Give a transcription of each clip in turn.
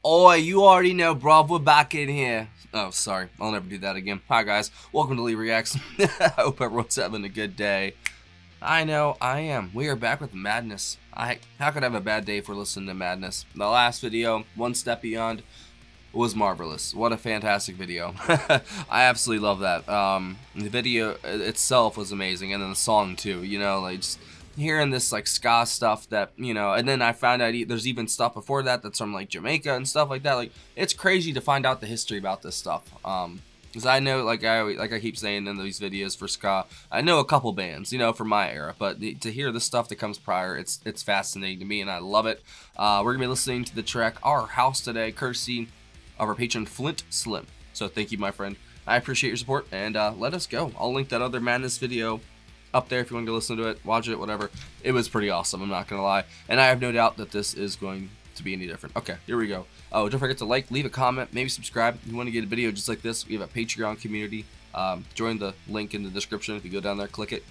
Oh, you already know, bro. We're back in here. Oh, sorry. I'll never do that again. Hi, guys. Welcome to Lee Reacts. I hope everyone's having a good day. I know, I am. We are back with madness. How could I have a bad day if we're listening to madness? The last video, One Step Beyond, was marvelous. What a fantastic video. I absolutely love that. The video itself was amazing, and then the song too. You know, like just hearing this like ska stuff that, you know, and then I found out there's even stuff before that that's from like Jamaica and stuff like that. Like, it's crazy to find out the history about this stuff. Because I know, like I keep saying in these videos for ska, I know a couple bands, you know, from my era, but to hear the stuff that comes prior, it's fascinating to me, and I love it. We're gonna be listening to the track "Our House" today, courtesy of our patron Flint Slim. So thank you, my friend. I appreciate your support, and let us go. I'll link that other madness video up there if you want to go listen to it, watch it, whatever. It was pretty awesome, I'm not gonna lie, and I have no doubt that this is going to be any different. Okay, here we go. Oh, don't forget to like, leave a comment, maybe subscribe if you want to get a video just like this. We have a Patreon community. Join the link in the description. If you go down there, click it.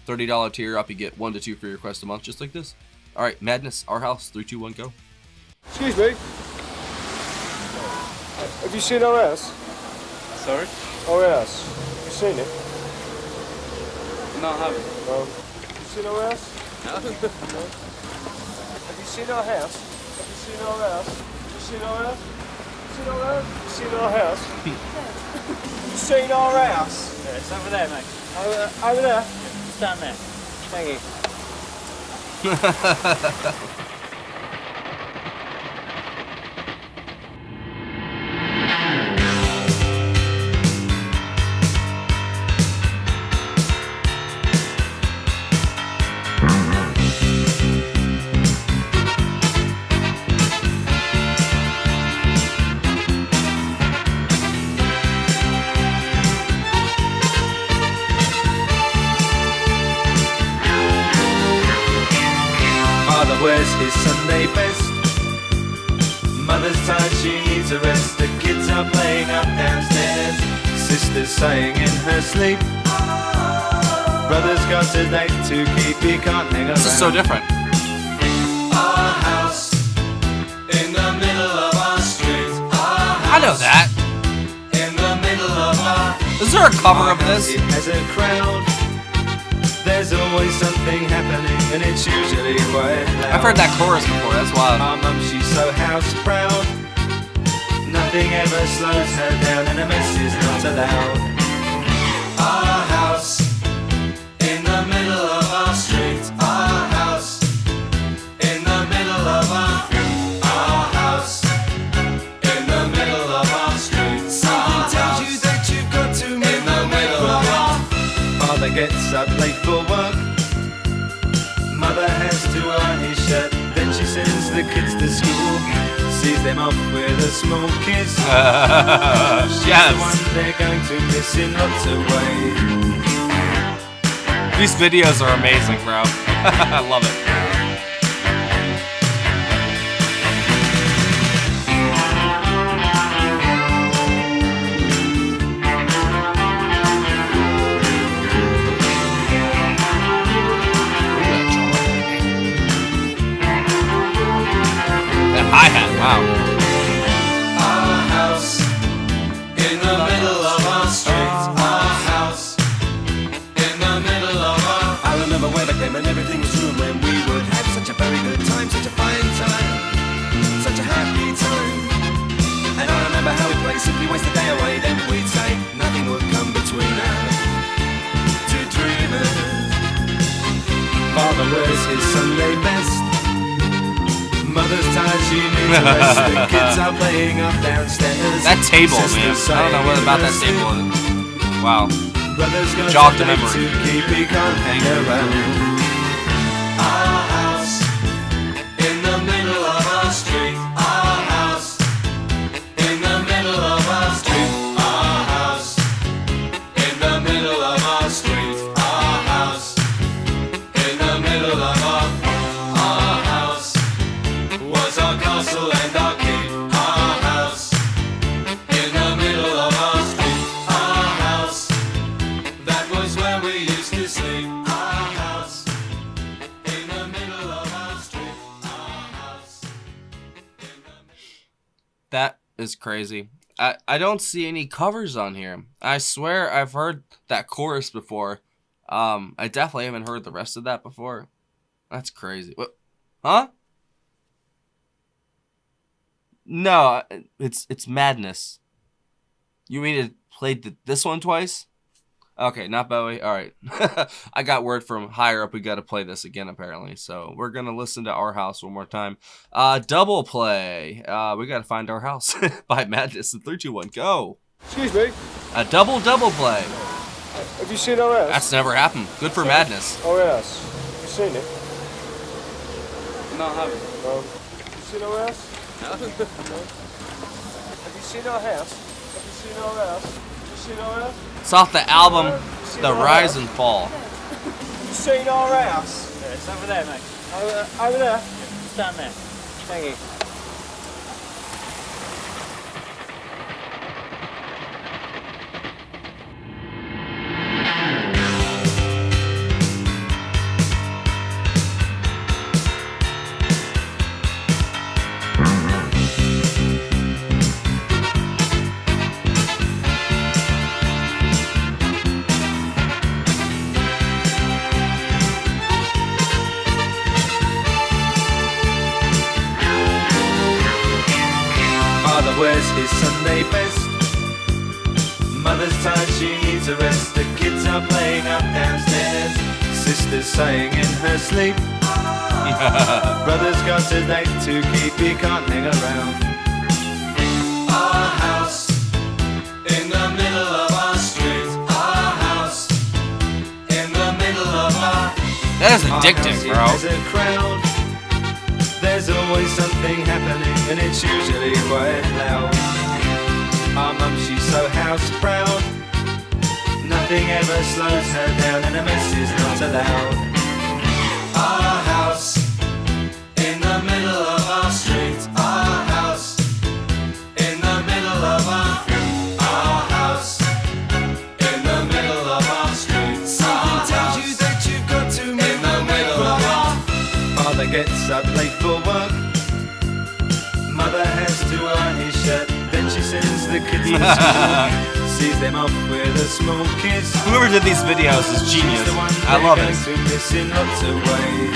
$30 tier up, you get 1 to 2 free requests a month, just like this. All right, madness, Our House, 3, 2, 1, go. Excuse me. Have you seen our house? Sorry? Our house. Have you seen it? No, I haven't. No. Have you seen our house? No. No. Have you seen our house? Have you seen our house? Have you seen our house? Have you seen our house? Have you seen our house? Have you seen our house? Yeah, it's over there, mate. Over there? It's down there. Thank you. Father wears his Sunday best. Mother's tired, she needs a rest. The kids are playing up downstairs. Sister's sighing in her sleep. Brother's got a date to keep, he can't hang around. This is so different. Our house in the middle of our street. I know that. In the middle of our Is there a cover of this? It has a crowd. There's always something happening, and it's usually quite loud. I've heard that chorus before, that's why. Our mum, she's so house proud. Nothing ever slows her down, and a mess is not allowed. Our house in the middle of our street. Our house in the middle of our house in the middle of our street. Something tells you that you've got to move in the middle of our. Father gets up late for work. Mother has to iron his shirt. Then she sends the kids to school. Sees them off with a small kiss. Yes. The one they're going to miss in lots of ways. These videos are amazing, bro. I love it. Hi-hat, wow. Our house in the middle of our street. Our house in the middle of our. I remember when I came and everything was true, when we would have such a very good time, such a fine time, such a happy time. And I remember how we played, simply waste the day away. Then we'd say nothing would come between us. Two dreamers. Father wears his Sunday best. Mother's tired, she needs a rest. The kids are playing up downstairs. That table, man. I don't know what about that table. Wow. Brother's got Jogged the a date memory. to keep, he can't hang around. Our house in the middle of our street. Our house in the middle of our street. Our house in the middle of our street. Our house in the middle of our house was our castle and our keep. Our house in the middle of our street. Our house, that was where we used to sleep. Our house in the middle of our street. Our house in the is crazy. I don't see any covers on here. I swear I've heard that chorus before. I definitely haven't heard the rest of that before. That's crazy. What? Huh? No, it's madness. You mean it played this one twice? Okay, not Bowie. All right. I got word from higher up. We got to play this again, apparently. So we're going to listen to Our House one more time. Double play. We got to find Our House by Madness. In 3, 2, 1, go. Excuse me. A double play. Have you seen our house? That's never happened. Good for Madness. Our house. Have you seen it? No, I haven't. Have you seen our house? No. Have you seen our house? Have you seen our house? Have you seen our house? It's off the album The Rise and Fall. Have you seen our house? Yeah, it's over there, mate. Over there. It's down there. Thank you. Father wears his Sunday best. Mother's tired, she needs a rest. The kids are playing up downstairs. Sister's sighing in her sleep. Brother's got a date to keep, he can't hang around. Our house in the middle of our street. Our house in the middle of our... That is addicting, bro. There's a crowd. There's always something happening, and it's usually quite loud. Our mum, she's so house proud. Nothing ever slows her down, and a mess is not allowed. Our house in the middle of our street. Our house in the middle of our house in the middle of our street. Something tells you that you've got to move in the middle of our... Father gets up late for work. Mother has to iron his shirt. Then she sends the kids to school. Sees them off with a small kiss. Whoever did these videos is genius. She's the one I love they're it. going to miss in lots of ways.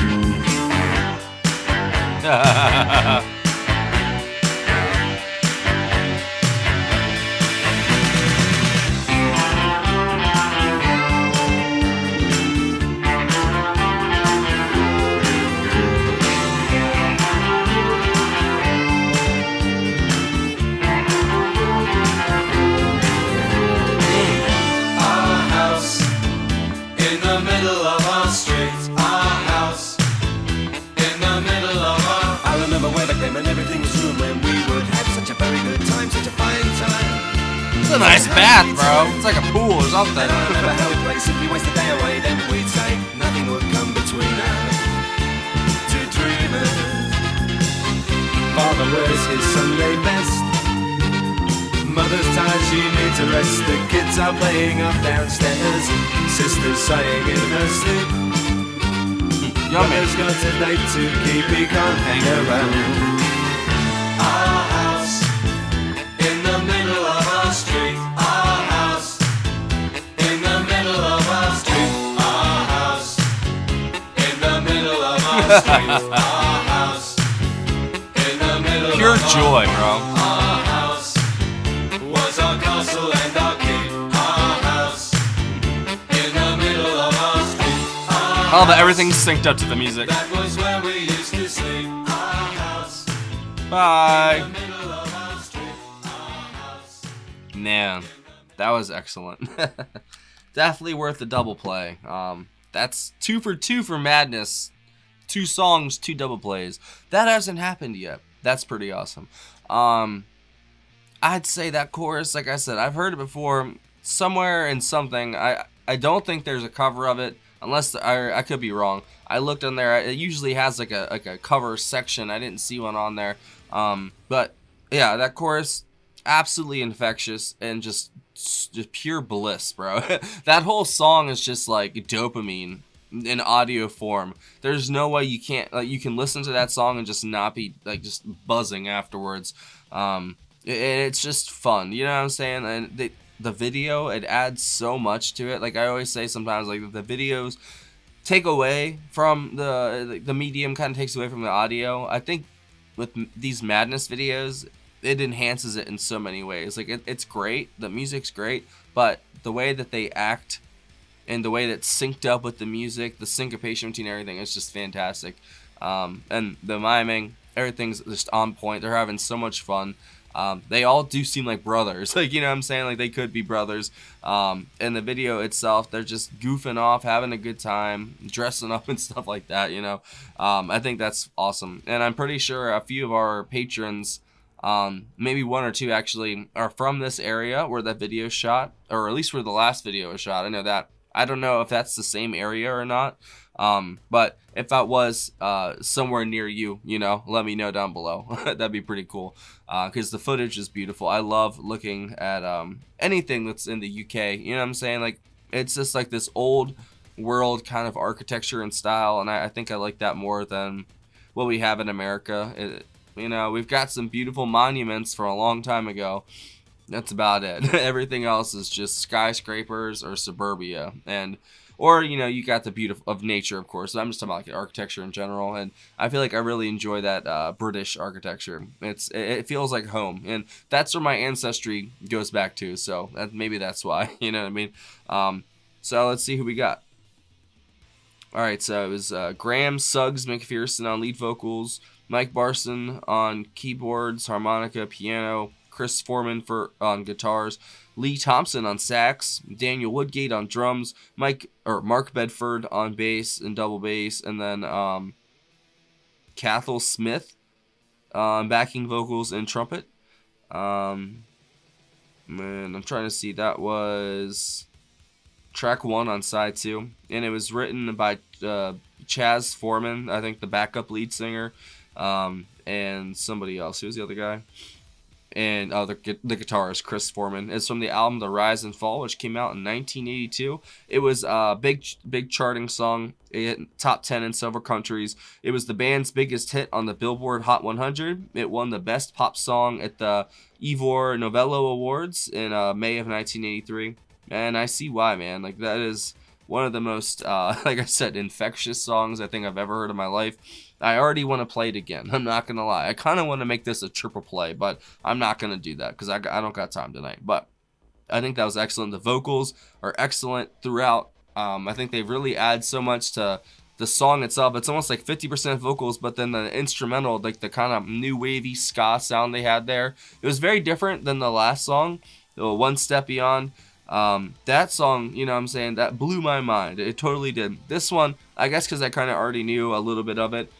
Our house in the middle of our street. Our house in the middle of our... I remember way back then when everything was room, when we would have such a very good time, such a fine time. It's a nice bath, bro. It's like a pool or something. And I remember how we'd play, simply waste the day away. Then we'd say nothing would come between us. Two dreamers. Father wears his Sunday best. Mother's tired, she needs a rest. The kids are playing up downstairs. Sister's sighing in her sleep. Yummy. Brother's got a date to keep, he can't hang around. Our house in the middle of our street. Our house in the middle of our street. Our house in the middle of our street. Our house in the middle Pure of our joy, bro. Our house was our castle and our keep. Our house in the middle of our street. Oh, but everything's synced up to the music. That was where we used to sleep. Our house Bye. in the middle of our street. Our house. Man, that was excellent. Definitely worth the double play. That's 2 for 2 for Madness. 2 songs, 2 double plays. That hasn't happened yet. That's pretty awesome. I'd say that chorus, like I said, I've heard it before somewhere in something. I don't think there's a cover of it, unless I could be wrong. I looked on there. It usually has like a cover section. I didn't see one on there. But yeah, that chorus, absolutely infectious and just pure bliss, bro. That whole song is just like dopamine in audio form. There's no way you can listen to that song and just not be like just buzzing afterwards. It's just fun, you know what I'm saying? And the video, it adds so much to it. Like I always say sometimes, like the videos take away from the medium, kind of takes away from the audio. I think with these madness videos, it enhances it in so many ways. Like it's great, the music's great, but the way that they act and the way that it's synced up with the music, the syncopation between everything is just fantastic. And the miming, everything's just on point. They're having so much fun. They all do seem like brothers, like, you know what I'm saying? Like they could be brothers. In the video itself, they're just goofing off, having a good time, dressing up and stuff like that, you know? I think that's awesome. And I'm pretty sure a few of our patrons, maybe one or two actually, are from this area where that video is shot, or at least where the last video was shot. I know that. I don't know if that's the same area or not. But if that was somewhere near you, you know, let me know down below. That'd be pretty cool, because the footage is beautiful. I love looking at anything that's in the UK, you know what I'm saying? Like it's just like this old world kind of architecture and style, and I think I like that more than what we have in America. You know, we've got some beautiful monuments from a long time ago. That's about it. Everything else is just skyscrapers or suburbia, or you know, you got the beauty of nature, of course. I'm just talking about like architecture in general, and I feel like I really enjoy that British architecture. It feels like home, and that's where my ancestry goes back to. So maybe that's why, you know what I mean. So let's see who we got. All right, so it was Graham Suggs McPherson on lead vocals, Mike Barson on keyboards, harmonica, piano, Chris Foreman on guitars, Lee Thompson on sax, Daniel Woodgate on drums, Mark Bedford on bass and double bass, and then Cathal Smith on backing vocals and trumpet. Man, I'm trying to see, that was track 1 on side 2, and it was written by Chaz Foreman, I think the backup lead singer, and somebody else. Who's the other guy? And the guitarist, Chris Foreman. It's from the album The Rise and Fall, which came out in 1982. It was a big charting song. It hit top 10 in several countries. It was the band's biggest hit on the Billboard Hot 100. It won the Best Pop Song at the Ivor Novello Awards in May of 1983. And I see why, man. Like, that is one of the most, like I said, infectious songs I think I've ever heard in my life. I already want to play it again. I'm not going to lie. I kind of want to make this a triple play, but I'm not going to do that because I don't got time tonight. But I think that was excellent. The vocals are excellent throughout. I think they really add so much to the song itself. It's almost like 50% vocals, but then the instrumental, like the kind of new wavy ska sound they had there, it was very different than the last song, One Step Beyond. That song, you know what I'm saying, that blew my mind. It totally did. This one, I guess because I kind of already knew a little bit of it.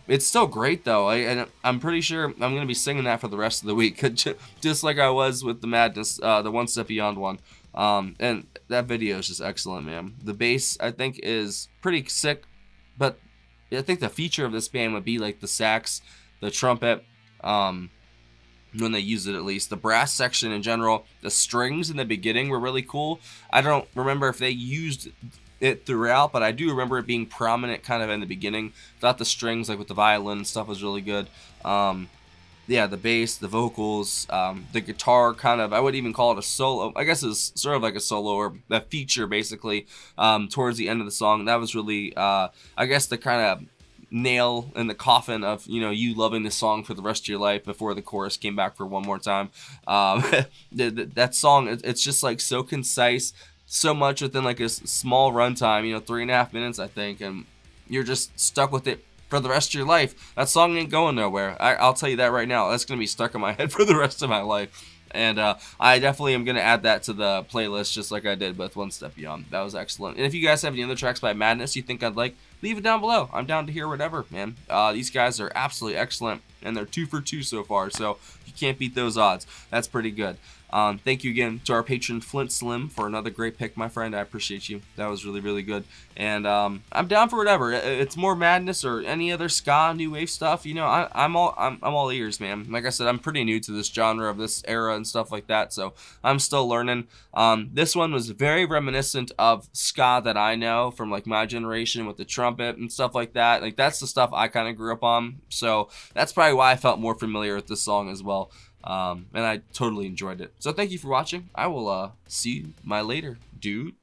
It's still great though, and I'm pretty sure I'm going to be singing that for the rest of the week, just like I was with the Madness, the One Step Beyond one. And that video is just excellent, man. The bass, I think, is pretty sick, but I think the feature of this band would be like the sax, the trumpet, when they use it at least. The brass section in general, the strings in the beginning were really cool. I don't remember if they used it throughout, but I do remember it being prominent kind of in the beginning. Thought the strings, like with the violin and stuff, was really good. Yeah, the bass, the vocals, the guitar, kind of, I would even call it a solo. I guess it's sort of like a solo or a feature, basically, towards the end of the song. That was really, I guess, the kind of nail in the coffin of, you know, you loving the song for the rest of your life before the chorus came back for one more time. That song, it's just like so concise, so much within like a small runtime, you know, 3.5 minutes, I think, and you're just stuck with it for the rest of your life. That song ain't going nowhere. I'll tell you that right now. That's going to be stuck in my head for the rest of my life. And I definitely am going to add that to the playlist just like I did with One Step Beyond. That was excellent. And if you guys have any other tracks by Madness you think I'd like, leave it down below. I'm down to hear whatever, man. These guys are absolutely excellent, and they're 2 for 2 so far, so you can't beat those odds. That's pretty good. Thank you again to our patron Flint Slim for another great pick, my friend. I appreciate you. That was really, really good. And I'm down for whatever. It's more Madness or any other ska, new wave stuff. You know, I'm all ears, man. Like I said, I'm pretty new to this genre of this era and stuff like that, so I'm still learning. This one was very reminiscent of ska that I know from like my generation with the trumpet and stuff like that. Like that's the stuff I kind of grew up on. So that's probably why I felt more familiar with this song as well. And I totally enjoyed it. So thank you for watching. I will see you my later, dude.